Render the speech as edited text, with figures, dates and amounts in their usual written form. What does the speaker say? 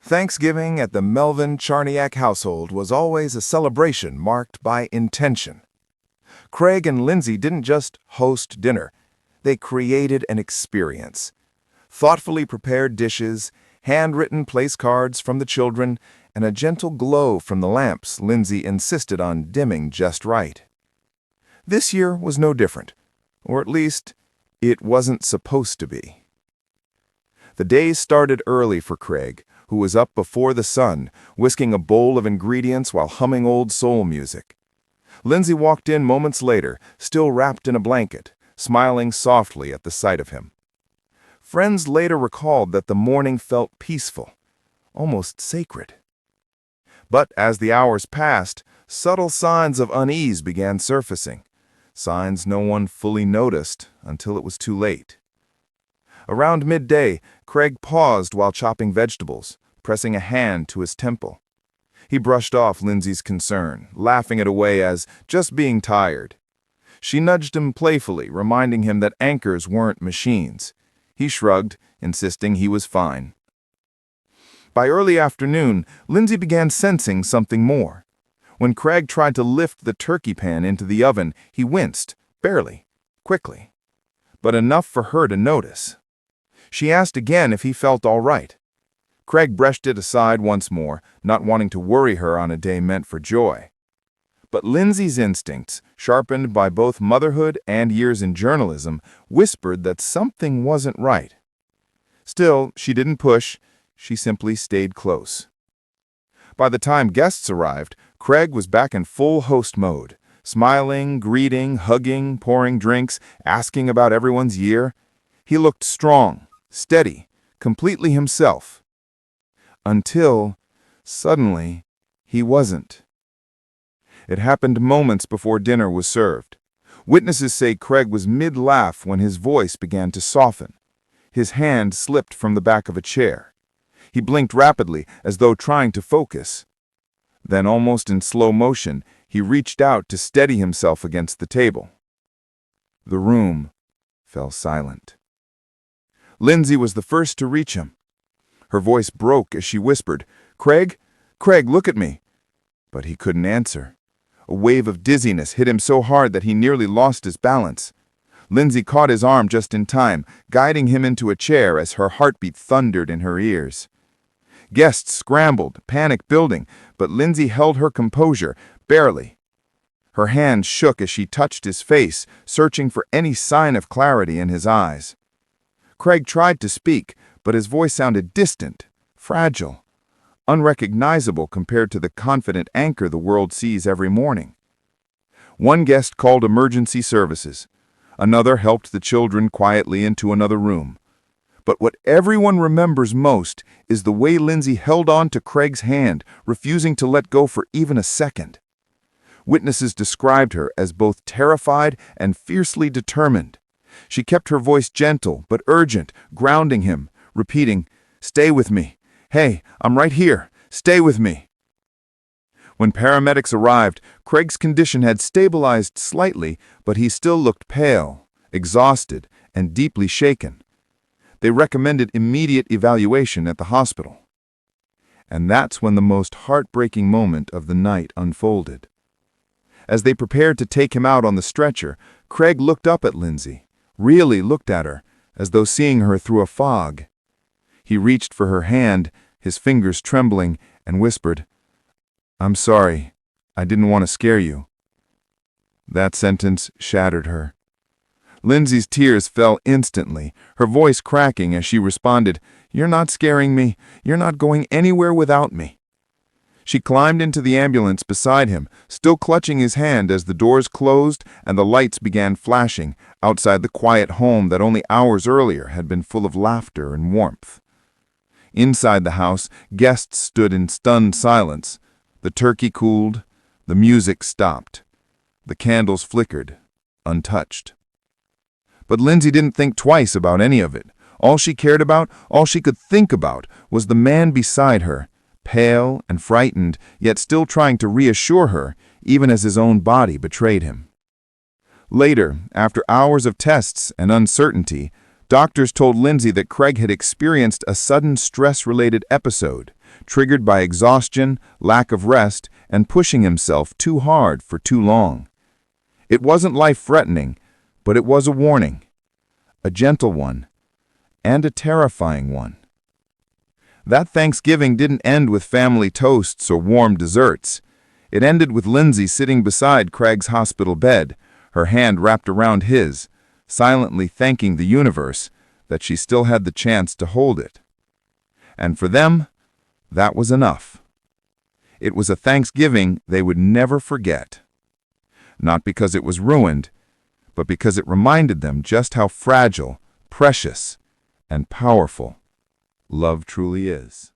Thanksgiving at the Melvin Charniak household was always a celebration marked by intention. Craig and Lindsay didn't just host dinner, they created an experience. Thoughtfully prepared dishes, handwritten place cards from the children, and a gentle glow from the lamps Lindsay insisted on dimming just right. This year was no different, or at least, it wasn't supposed to be. The day started early for Craig, who was up before the sun, whisking a bowl of ingredients while humming old soul music. Lindsay walked in moments later, still wrapped in a blanket, smiling softly at the sight of him. Friends later recalled that the morning felt peaceful, almost sacred. But as the hours passed, subtle signs of unease began surfacing, signs no one fully noticed until it was too late. Around midday, Craig paused while chopping vegetables, pressing a hand to his temple. He brushed off Lindsay's concern, laughing it away as just being tired. She nudged him playfully, reminding him that anchors weren't machines. He shrugged, insisting he was fine. By early afternoon, Lindsay began sensing something more. When Craig tried to lift the turkey pan into the oven, he winced, barely, quickly, but enough for her to notice. She asked again if he felt all right. Craig brushed it aside once more, not wanting to worry her on a day meant for joy. But Lindsay's instincts, sharpened by both motherhood and years in journalism, whispered that something wasn't right. Still, she didn't push, she simply stayed close. By the time guests arrived, Craig was back in full host mode, smiling, greeting, hugging, pouring drinks, asking about everyone's year. He looked strong, steady, completely himself. Until, suddenly, he wasn't. It happened moments before dinner was served. Witnesses say Craig was mid-laugh when his voice began to soften. His hand slipped from the back of a chair. He blinked rapidly, as though trying to focus. Then, almost in slow motion, he reached out to steady himself against the table. The room fell silent. Lindsay was the first to reach him. Her voice broke as she whispered, "Craig, Craig, look at me." But he couldn't answer. A wave of dizziness hit him so hard that he nearly lost his balance. Lindsay caught his arm just in time, guiding him into a chair as her heartbeat thundered in her ears. Guests scrambled, panic building, but Lindsay held her composure, barely. Her hand shook as she touched his face, searching for any sign of clarity in his eyes. Craig tried to speak, but his voice sounded distant, fragile, unrecognizable compared to the confident anchor the world sees every morning. One guest called emergency services. Another helped the children quietly into another room. But what everyone remembers most is the way Lindsay held on to Craig's hand, refusing to let go for even a second. Witnesses described her as both terrified and fiercely determined. She kept her voice gentle but urgent, grounding him, repeating, "Stay with me. Hey, I'm right here. Stay with me." When paramedics arrived, Craig's condition had stabilized slightly, but he still looked pale, exhausted, and deeply shaken. They recommended immediate evaluation at the hospital. And that's when the most heartbreaking moment of the night unfolded. As they prepared to take him out on the stretcher, Craig looked up at Lindsay, really looked at her, as though seeing her through a fog. He reached for her hand, his fingers trembling, and whispered, "I'm sorry. I didn't want to scare you." That sentence shattered her. Lindsay's tears fell instantly, her voice cracking as she responded, "You're not scaring me. You're not going anywhere without me." She climbed into the ambulance beside him, still clutching his hand as the doors closed and the lights began flashing outside the quiet home that only hours earlier had been full of laughter and warmth. Inside the house, guests stood in stunned silence. The turkey cooled, the music stopped. The candles flickered, untouched. But Lindsay didn't think twice about any of it. All she cared about, all she could think about, was the man beside her, pale and frightened, yet still trying to reassure her, even as his own body betrayed him. Later, after hours of tests and uncertainty, Doctors told Lindsay that Craig had experienced a sudden stress-related episode, triggered by exhaustion, lack of rest, and pushing himself too hard for too long. It wasn't life-threatening, but it was a warning. A gentle one, and a terrifying one. That Thanksgiving didn't end with family toasts or warm desserts. It ended with Lindsay sitting beside Craig's hospital bed, her hand wrapped around his, silently thanking the universe that she still had the chance to hold it. And for them, that was enough. It was a Thanksgiving they would never forget. Not because it was ruined, but because it reminded them just how fragile, precious, and powerful love truly is.